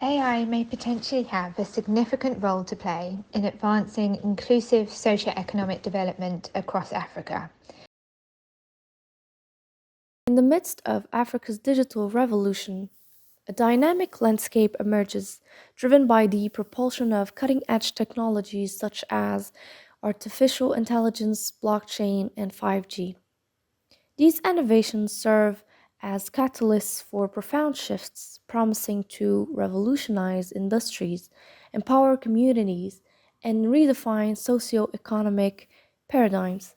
AI may potentially have a significant role to play in advancing inclusive socio-economic development across Africa. In the midst of Africa's digital revolution, a dynamic landscape emerges, driven by the propulsion of cutting edge technologies such as artificial intelligence, blockchain, and 5G. These innovations serve as catalysts for profound shifts, promising to revolutionize industries, empower communities, and redefine socio-economic paradigms.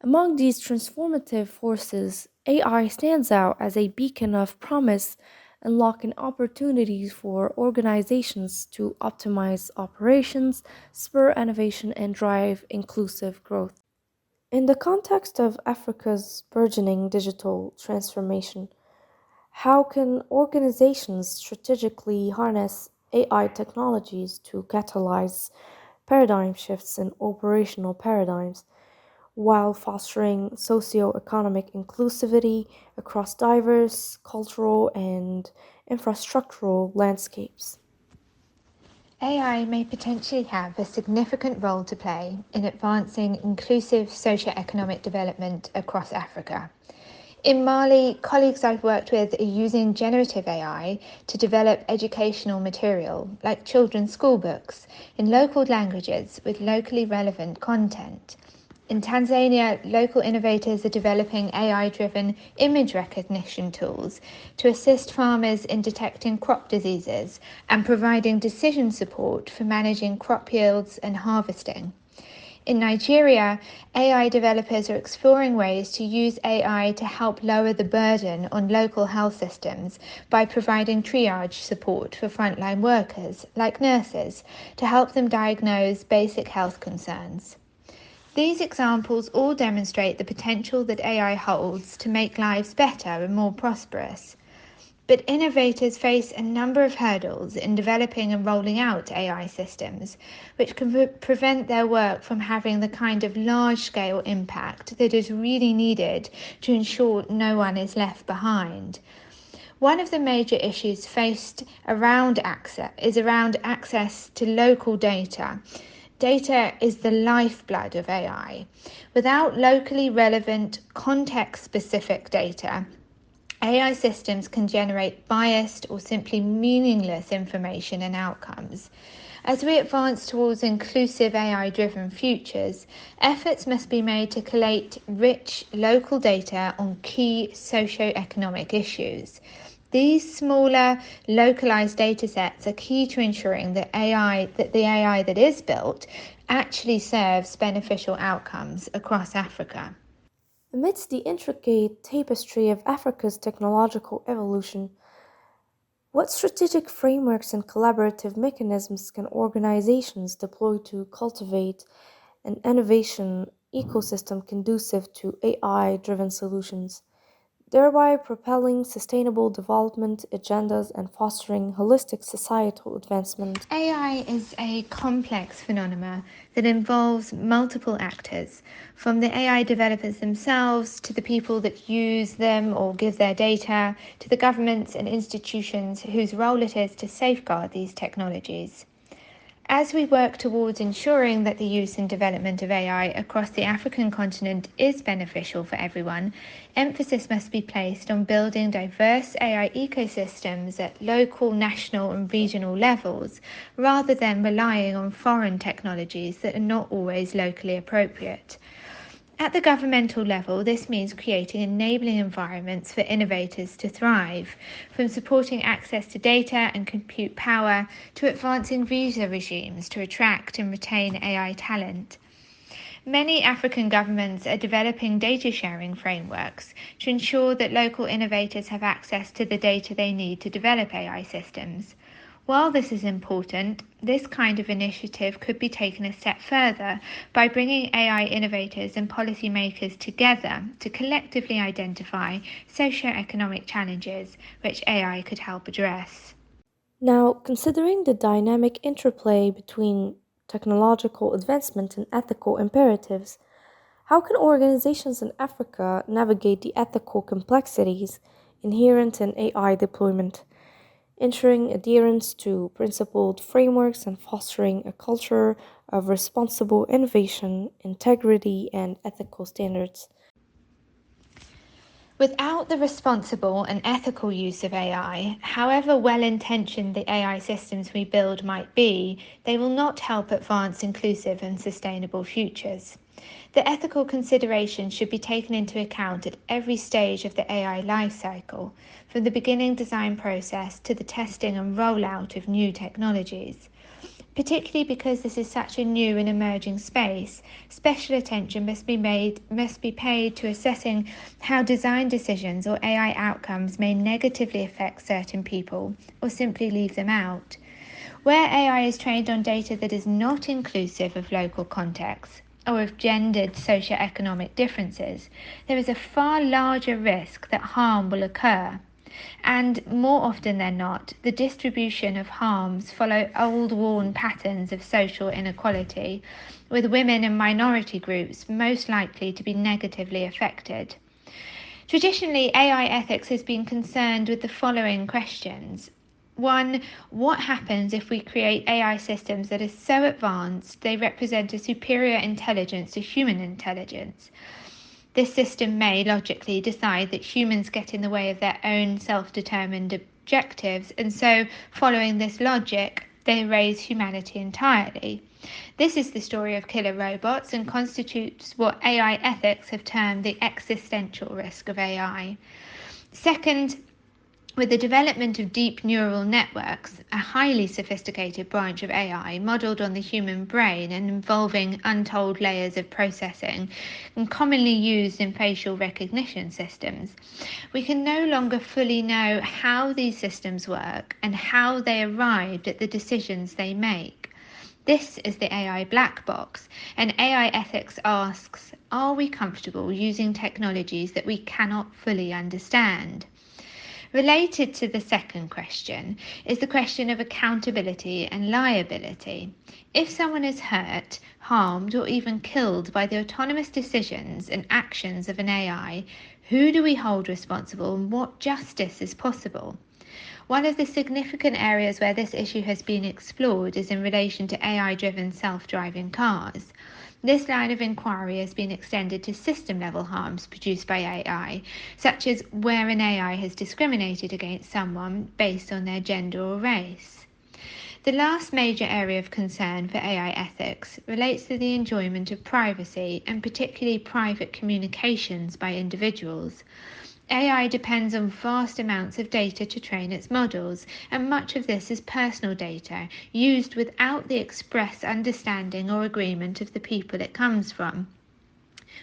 Among these transformative forces, AI stands out as a beacon of promise, unlocking opportunities for organizations to optimize operations, spur innovation, and drive inclusive growth. In the context of Africa's burgeoning digital transformation, how can organizations strategically harness AI technologies to catalyze paradigm shifts in operational paradigms while fostering socio-economic inclusivity across diverse cultural and infrastructural landscapes? AI may potentially have a significant role to play in advancing inclusive socio-economic development across Africa. In Mali, colleagues I've worked with are using generative AI to develop educational material, like children's school books, in local languages with locally relevant content. In Tanzania, local innovators are developing AI-driven image recognition tools to assist farmers in detecting crop diseases and providing decision support for managing crop yields and harvesting. In Nigeria, AI developers are exploring ways to use AI to help lower the burden on local health systems by providing triage support for frontline workers, like nurses, to help them diagnose basic health concerns. These examples all demonstrate the potential that AI holds to make lives better and more prosperous. But innovators face a number of hurdles in developing and rolling out AI systems, which can prevent their work from having the kind of large-scale impact that is really needed to ensure no one is left behind. One of the major issues faced around access to local data. Data is the lifeblood of AI. Without locally relevant, context-specific data, AI systems can generate biased or simply meaningless information and outcomes. As we advance towards inclusive AI-driven futures, efforts must be made to collate rich local data on key socio-economic issues. These smaller, localized data sets are key to ensuring that the AI that is built actually serves beneficial outcomes across Africa. Amidst the intricate tapestry of Africa's technological evolution, what strategic frameworks and collaborative mechanisms can organizations deploy to cultivate an innovation ecosystem conducive to AI driven solutions, thereby propelling sustainable development agendas and fostering holistic societal advancement? AI is a complex phenomenon that involves multiple actors, from the AI developers themselves to the people that use them or give their data, to the governments and institutions whose role it is to safeguard these technologies. As we work towards ensuring that the use and development of AI across the African continent is beneficial for everyone, emphasis must be placed on building diverse AI ecosystems at local, national, and regional levels, rather than relying on foreign technologies that are not always locally appropriate. At the governmental level, this means creating enabling environments for innovators to thrive, from supporting access to data and compute power to advancing visa regimes to attract and retain AI talent. Many African governments are developing data sharing frameworks to ensure that local innovators have access to the data they need to develop AI systems. While this is important, this kind of initiative could be taken a step further by bringing AI innovators and policymakers together to collectively identify socio-economic challenges which AI could help address. Now, considering the dynamic interplay between technological advancement and ethical imperatives, how can organizations in Africa navigate the ethical complexities inherent in AI deployment? ensuring adherence to principled frameworks and fostering a culture of responsible innovation, integrity, and ethical standards. Without the responsible and ethical use of AI, however well-intentioned the AI systems we build might be, they will not help advance inclusive and sustainable futures. The ethical considerations should be taken into account at every stage of the AI lifecycle, from the beginning design process to the testing and rollout of new technologies. Particularly because this is such a new and emerging space, special attention must be paid to assessing how design decisions or AI outcomes may negatively affect certain people or simply leave them out. Where AI is trained on data that is not inclusive of local contexts or of gendered socioeconomic differences, there is a far larger risk that harm will occur. And more often than not, the distribution of harms follow old worn patterns of social inequality, with women and minority groups most likely to be negatively affected. Traditionally, AI ethics has been concerned with the following questions. One, what happens if we create AI systems that are so advanced they represent a superior intelligence to human intelligence? This system may logically decide that humans get in the way of their own self-determined objectives, and so, following this logic, they erase humanity entirely. This is the story of killer robots and constitutes what AI ethics have termed the existential risk of AI. Second, with the development of deep neural networks, a highly sophisticated branch of AI modelled on the human brain and involving untold layers of processing and commonly used in facial recognition systems, we can no longer fully know how these systems work and how they arrived at the decisions they make. This is the AI black box, and AI ethics asks, are we comfortable using technologies that we cannot fully understand? Related to the second question is the question of accountability and liability. If someone is hurt, harmed, or even killed by the autonomous decisions and actions of an AI, who do we hold responsible and what justice is possible? One of the significant areas where this issue has been explored is in relation to AI-driven self-driving cars. This line of inquiry has been extended to system-level harms produced by AI, such as where an AI has discriminated against someone based on their gender or race. The last major area of concern for AI ethics relates to the enjoyment of privacy, and particularly private communications by individuals. AI depends on vast amounts of data to train its models, and much of this is personal data, used without the express understanding or agreement of the people it comes from.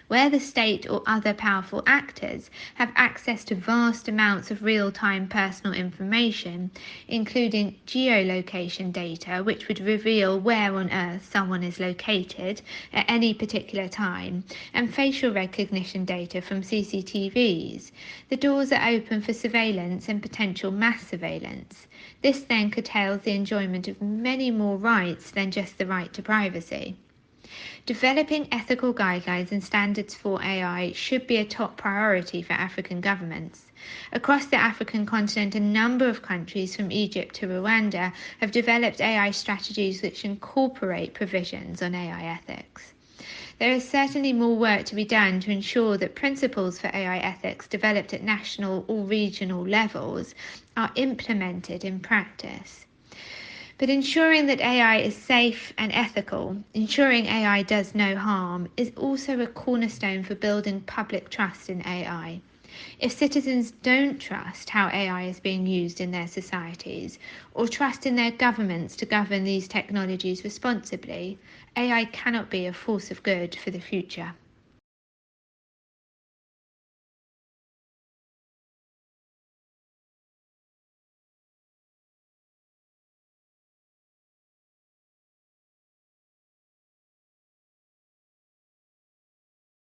Where the state or other powerful actors have access to vast amounts of real-time personal information, including geolocation data, which would reveal where on Earth someone is located at any particular time, and facial recognition data from CCTVs, the doors are open for surveillance and potential mass surveillance. This then curtails the enjoyment of many more rights than just the right to privacy. Developing ethical guidelines and standards for AI should be a top priority for African governments. Across the African continent, a number of countries from Egypt to Rwanda have developed AI strategies which incorporate provisions on AI ethics. There is certainly more work to be done to ensure that principles for AI ethics developed at national or regional levels are implemented in practice. But ensuring that AI is safe and ethical, ensuring AI does no harm, is also a cornerstone for building public trust in AI. If citizens don't trust how AI is being used in their societies, or trust in their governments to govern these technologies responsibly, AI cannot be a force of good for the future.